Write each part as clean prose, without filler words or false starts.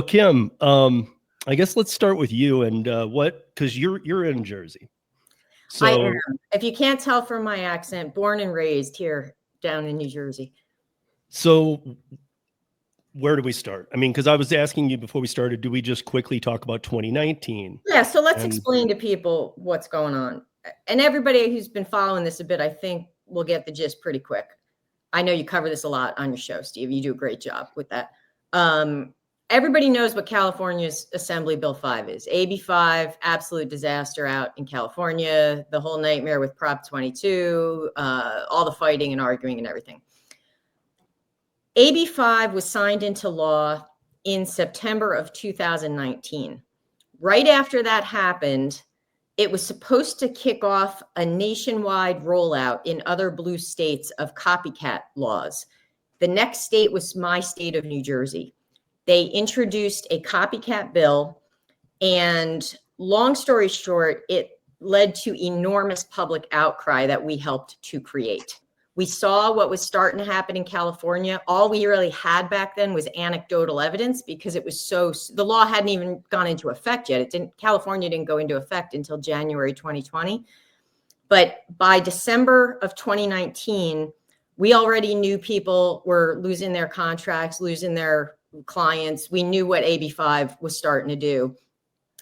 Kim, I guess let's start with you and because you're in Jersey. I am. If you can't tell from my accent, born and raised here down in New Jersey. So where do we start? I mean, because I was asking you before we started, do we just quickly talk about 2019? Yeah, so let's explain to people what's going on. And everybody who's been following this a bit, I think will get the gist pretty quick. I know you cover this a lot on your show, Steve. You do a great job with that. Everybody knows what California's Assembly Bill 5 is. AB 5, absolute disaster out in California, the whole nightmare with Prop 22, all the fighting and arguing and everything. AB 5 was signed into law in September of 2019. Right after that happened, it was supposed to kick off a nationwide rollout in other blue states of copycat laws. The next state was my state of New Jersey. They introduced a copycat bill, and long story short, it led to enormous public outcry that we helped to create. We saw what was starting to happen in California. All we really had back then was anecdotal evidence because it was the law hadn't even gone into effect yet. California didn't go into effect until January 2020. But by December of 2019, we already knew people were losing their contracts, losing their clients. We knew what AB 5 was starting to do,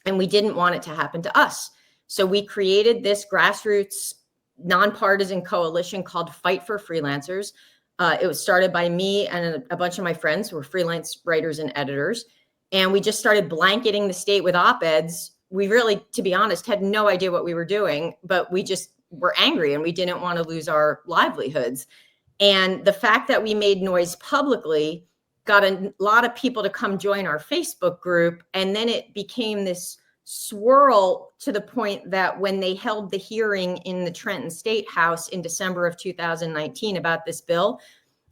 and we didn't want it to happen to us. So we created this grassroots nonpartisan coalition called Fight for Freelancers. It was started by me and a bunch of my friends who were freelance writers and editors. And we just started blanketing the state with op-eds. We really, to be honest, had no idea what we were doing, but we just were angry and we didn't want to lose our livelihoods. And the fact that we made noise publicly got a lot of people to come join our Facebook group. And then it became this swirl to the point that when they held the hearing in the Trenton State House in December of 2019 about this bill,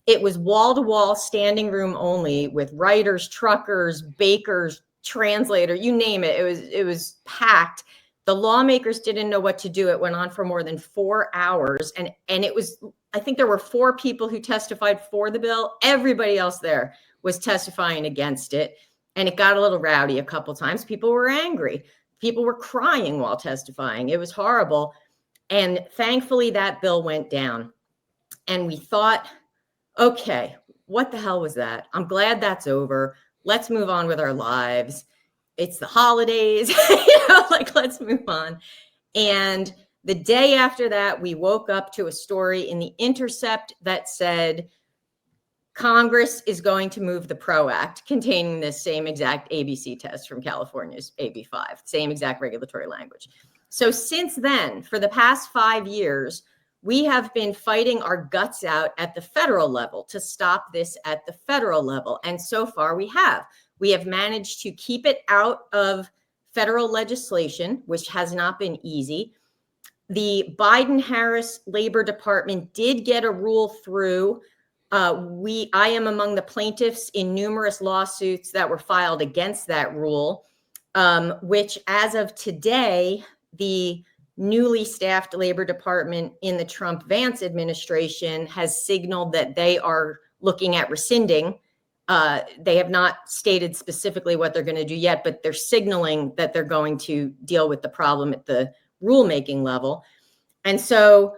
it was wall-to-wall standing room only with writers, truckers, bakers, translator, you name it. It was packed. The lawmakers didn't know what to do. It went on for more than 4 hours. And it was, I think there were 4 people who testified for the bill. Everybody else there was testifying against it. And it got a little rowdy a couple times. People were angry. People were crying while testifying. It was horrible. And thankfully, that bill went down. And we thought, okay, what the hell was that? I'm glad that's over. Let's move on with our lives. It's the holidays, let's move on. And the day after that, we woke up to a story in The Intercept that said, Congress is going to move the PRO Act containing this same exact ABC test from California's AB 5, same exact regulatory language. So since then, for the past 5 years, we have been fighting our guts out at the federal level to stop this at the federal level. And so far we have. We have managed to keep it out of federal legislation, which has not been easy. The Biden-Harris Labor Department did get a rule through. I am among the plaintiffs in numerous lawsuits that were filed against that rule, which as of today, the newly staffed Labor Department in the Trump-Vance administration has signaled that they are looking at rescinding. They have not stated specifically what they're going to do yet, but they're signaling that they're going to deal with the problem at the rulemaking level. And so,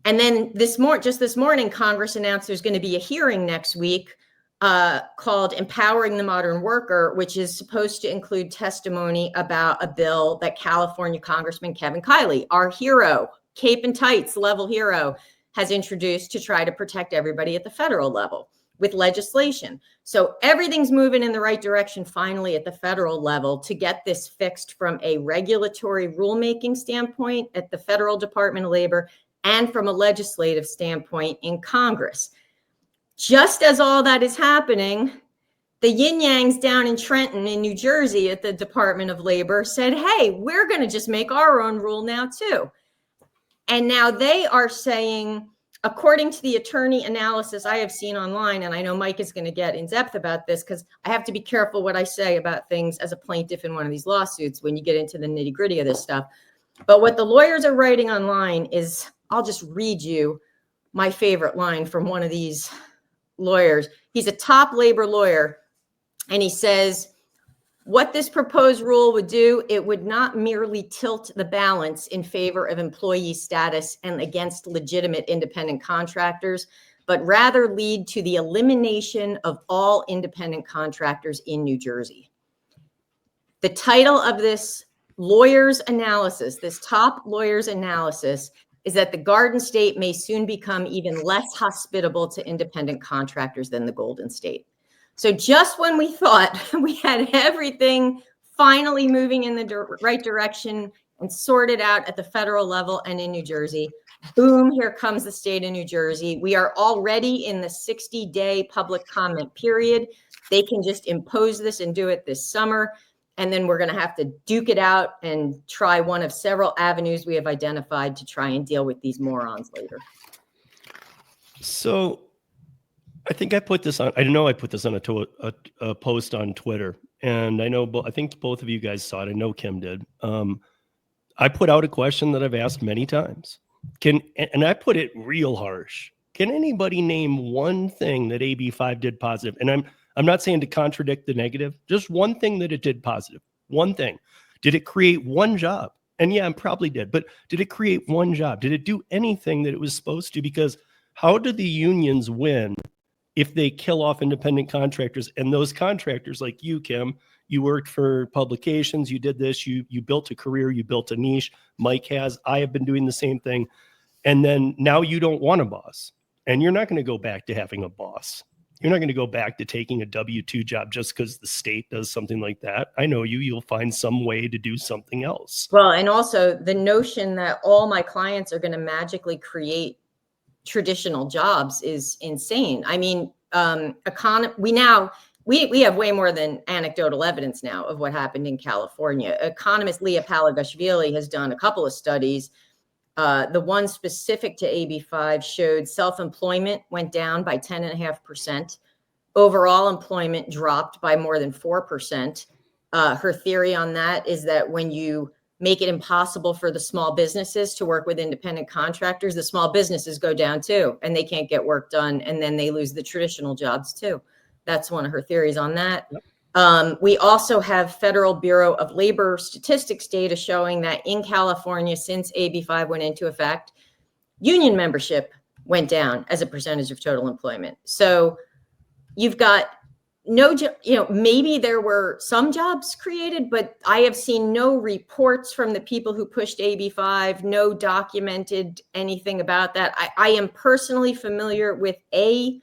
and then this morning, Congress announced there's going to be a hearing next week called Empowering the Modern Worker, which is supposed to include testimony about a bill that California Congressman Kevin Kiley, our hero, cape and tights level hero, has introduced to try to protect everybody at the federal level with legislation. So everything's moving in the right direction finally at the federal level to get this fixed from a regulatory rulemaking standpoint at the Federal Department of Labor and from a legislative standpoint in Congress. Just as all that is happening, the yin-yangs down in Trenton in New Jersey at the Department of Labor said, hey, we're going to just make our own rule now too. And now they are saying, according to the attorney analysis I have seen online, and I know Mike is going to get in depth about this because I have to be careful what I say about things as a plaintiff in one of these lawsuits when you get into the nitty-gritty of this stuff. But what the lawyers are writing online is, I'll just read you my favorite line from one of these lawyers. He's a top labor lawyer, and he says, What this proposed rule would do, it would not merely tilt the balance in favor of employee status and against legitimate independent contractors, but rather lead to the elimination of all independent contractors in New Jersey. The title of this lawyer's analysis, this top lawyer's analysis, is that the Garden State may soon become even less hospitable to independent contractors than the Golden State. So just when we thought we had everything finally moving in the right direction and sorted out at the federal level and in New Jersey, boom, here comes the state of New Jersey. We are already in the 60-day public comment period. They can just impose this and do it this summer. And then we're going to have to duke it out and try one of several avenues we have identified to try and deal with these morons later. So I think I put this on, I know I put this on a post on Twitter, and I know, I think both of you guys saw it. I know Kim did. I put out a question that I've asked many times. And I put it real harsh. Can anybody name one thing that AB5 did positive? And I'm not saying to contradict the negative, just one thing that it did positive. One thing. Did it create one job? And yeah, it probably did. But did it create one job? Did it do anything that it was supposed to? Because how do the unions win if they kill off independent contractors? And those contractors like you, Kim, you worked for publications, you did this, you built a career, you built a niche. Mike has, I have been doing the same thing. And then now you don't want a boss. And you're not going to go back to having a boss. You're not going to go back to taking a W-2 job just because the state does something like that. I know you'll find some way to do something else. Well, and also the notion that all my clients are going to magically create traditional jobs is insane. I mean, we have way more than anecdotal evidence now of what happened in California. Economist Leah Palagashvili has done a couple of studies. The one specific to AB5 showed self-employment went down by 10.5%. Overall employment dropped by more than 4%. Her theory on that is that when you make it impossible for the small businesses to work with independent contractors, the small businesses go down too, and they can't get work done, and then they lose the traditional jobs too. That's one of her theories on that. Yep. We also have Federal Bureau of Labor Statistics data showing that in California, since AB5 went into effect, union membership went down as a percentage of total employment. So you've got maybe there were some jobs created, but I have seen no reports from the people who pushed AB5, no documented anything about that. I am personally familiar with a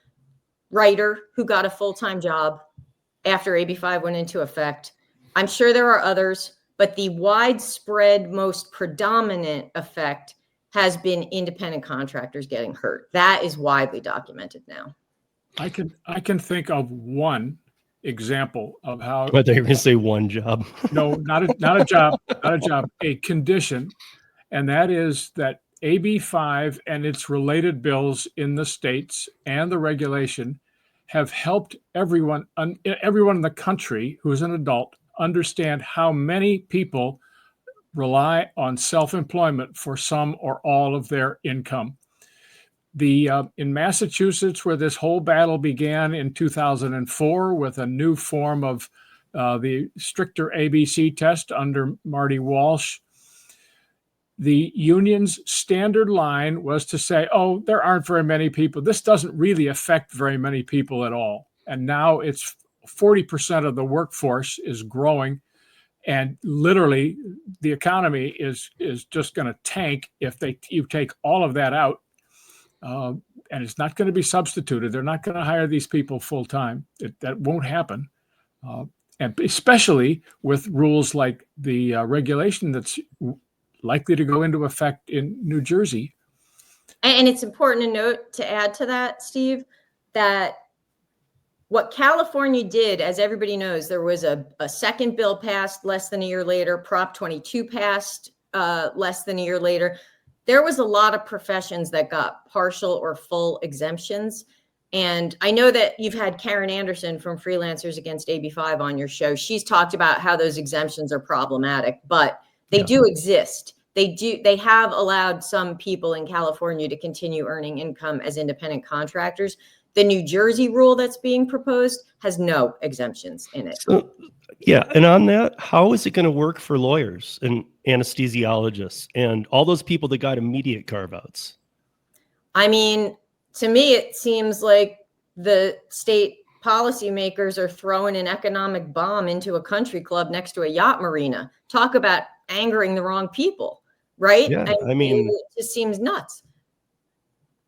writer who got a full-time job after AB5 went into effect. I'm sure there are others, but the widespread, most predominant effect has been independent contractors getting hurt. That is widely documented now. I can think of one example of how. But they're going to say one job. No, not a job, not a job, a condition, and that is that AB5 and its related bills in the states and the regulation have helped everyone in the country who is an adult understand how many people rely on self-employment for some or all of their income. In Massachusetts, where this whole battle began in 2004 with a new form of the stricter ABC test under Marty Walsh, the union's standard line was to say, oh, there aren't very many people. This doesn't really affect very many people at all. And now it's 40% of the workforce is growing. And literally, the economy is just going to tank if you take all of that out. And it's not going to be substituted. They're not going to hire these people full time. That won't happen. And especially with rules like the regulation that's likely to go into effect in New Jersey. And it's important to note, to add to that, Steve, that what California did, as everybody knows, there was a second bill passed less than a year later, Prop 22 passed less than a year later. There was a lot of professions that got partial or full exemptions. And I know that you've had Karen Anderson from Freelancers Against AB5 on your show. She's talked about how those exemptions are problematic, but they do exist. They have allowed some people in California to continue earning income as independent contractors. The New Jersey rule that's being proposed has no exemptions in it. So Yeah. And on that, how is it going to work for lawyers and anesthesiologists and all those people that got immediate carve outs? I mean, to me, it seems like the state policymakers are throwing an economic bomb into a country club next to a yacht marina. Talk about angering the wrong people, right? Yeah. It just seems nuts.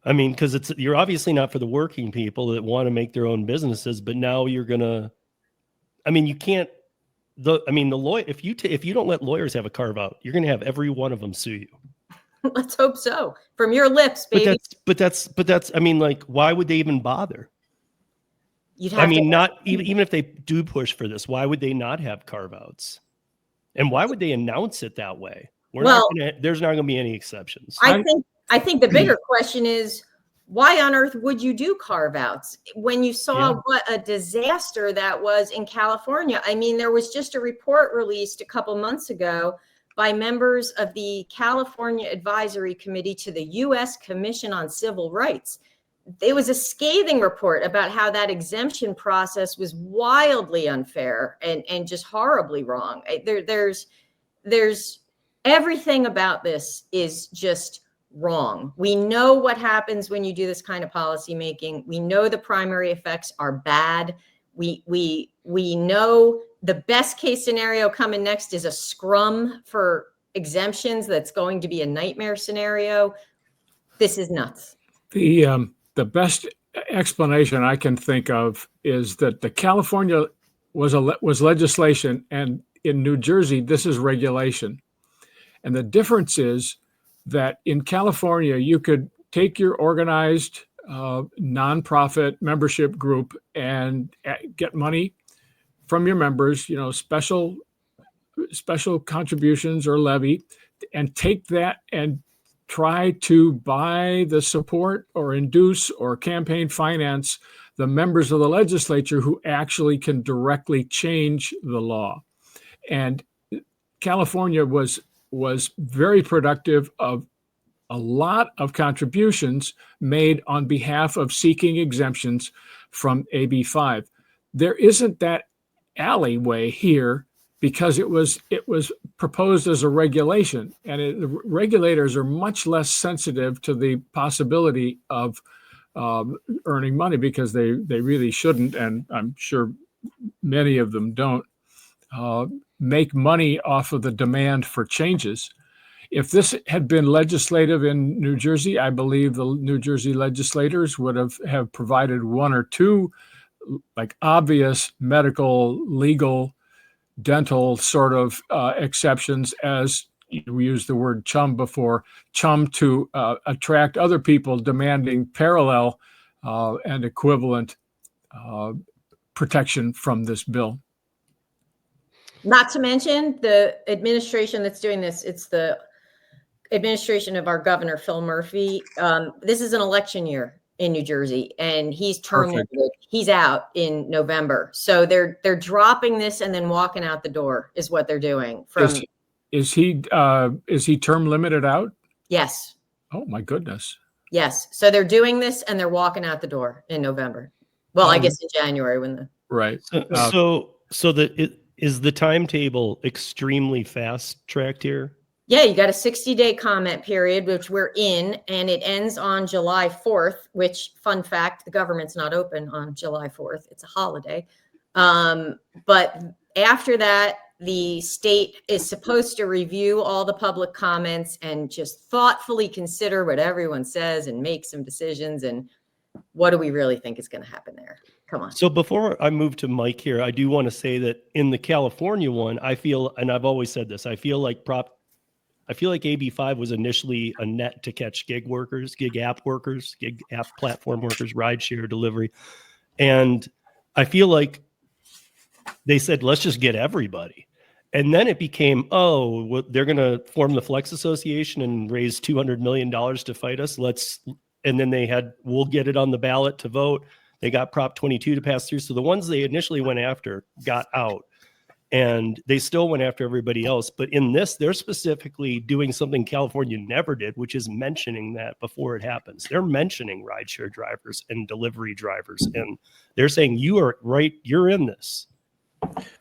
I mean, because you're obviously not for the working people that want to make their own businesses, but now you're gonna. I mean, you can't. The lawyer. If you don't let lawyers have a carve out, you're gonna have every one of them sue you. Let's hope so. From your lips, baby. But that's. I mean, like, why would they even bother? You'd have not even if they do push for this, why would they not have carve outs? And why would they announce it that way? There's not going to be any exceptions. I think the bigger question is, why on earth would you do carve outs when you saw what a disaster that was in California? I mean, there was just a report released a couple months ago by members of the California Advisory Committee to the U.S. Commission on Civil Rights. It was a scathing report about how that exemption process was wildly unfair and just horribly wrong. There's everything about this is just wrong. We know what happens when you do this kind of policy making. We know the primary effects are bad. We know the best case scenario coming next is a scrum for exemptions that's going to be a nightmare scenario. This is nuts. The best explanation I can think of is that the California was legislation, and in New Jersey this is regulation. And the difference is that in California you could take your organized nonprofit membership group and get money from your members, special contributions or levy, and take that and try to buy the support or induce or campaign finance the members of the legislature who actually can directly change the law. And California was very productive of a lot of contributions made on behalf of seeking exemptions from AB 5. There isn't that alleyway here because it was proposed as a regulation, and the regulators are much less sensitive to the possibility of earning money because they really shouldn't, and I'm sure many of them don't make money off of the demand for changes. If this had been legislative in New Jersey, I believe the New Jersey legislators would have provided one or two like obvious medical, legal, dental sort of exceptions, as we used the word chum before, to attract other people demanding parallel and equivalent protection from this bill. Not to mention the administration that's doing this. It's the administration of our governor, Phil Murphy. This is an election year in New Jersey, and he's term limited. He's out in November. So they're dropping this and then walking out the door is what they're doing. Is he term limited out? Yes. Oh my goodness. Yes. So they're doing this and they're walking out the door in November. Well, I guess in January when the right. Is the timetable extremely fast tracked here? Yeah, you got a 60-day comment period, which we're in, and it ends on July 4th, which, fun fact, the government's not open on July 4th. It's a holiday. But after that, the state is supposed to review all the public comments and just thoughtfully consider what everyone says and make some decisions. And what do we really think is going to happen there? Come on. So before I move to Mike here, I do want to say that in the California one, I feel, and I've always said this, I feel like AB 5 was initially a net to catch gig app platform workers, rideshare delivery. And I feel like they said, let's just get everybody. And then it became, they're going to form the Flex Association and raise $200 million to fight us. And then we'll get it on the ballot to vote. They got Prop 22 to pass through. So the ones they initially went after got out. And they still went after everybody else. But in this, they're specifically doing something California never did, which is mentioning that before it happens. They're mentioning rideshare drivers and delivery drivers. And they're saying, you are right, you're in this.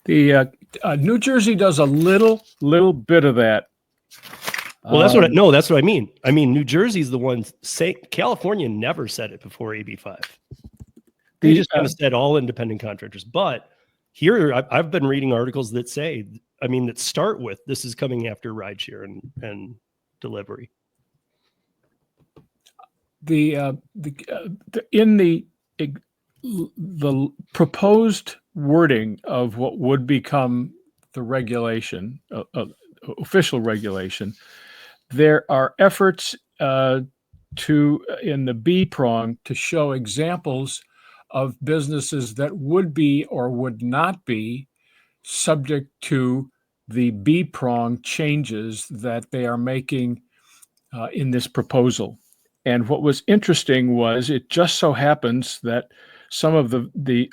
The New Jersey does a little bit of that. Well, that's what I mean. I mean, New Jersey's the one say California never said it before AB5. They just kind of said all independent contractors. But here, I've been reading articles that say, I mean, that start with this is coming after rideshare and delivery. In the proposed wording of what would become the regulation, official regulation, there are efforts in the B prong to show examples of businesses that would be or would not be subject to the B prong changes that they are making in this proposal. And what was interesting was it just so happens that some of the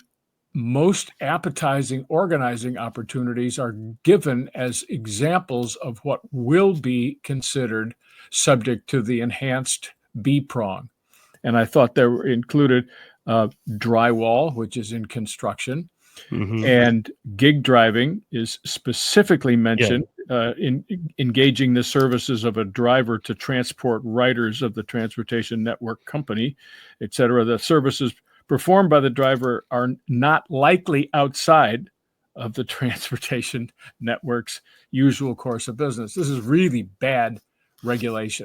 most appetizing organizing opportunities are given as examples of what will be considered subject to the enhanced B prong. And I thought there were included drywall, which is in construction, and gig driving is specifically mentioned in engaging the services of a driver to transport riders of the transportation network company, et cetera. The services performed by the driver are not likely outside of the transportation network's usual course of business. This is really bad regulation.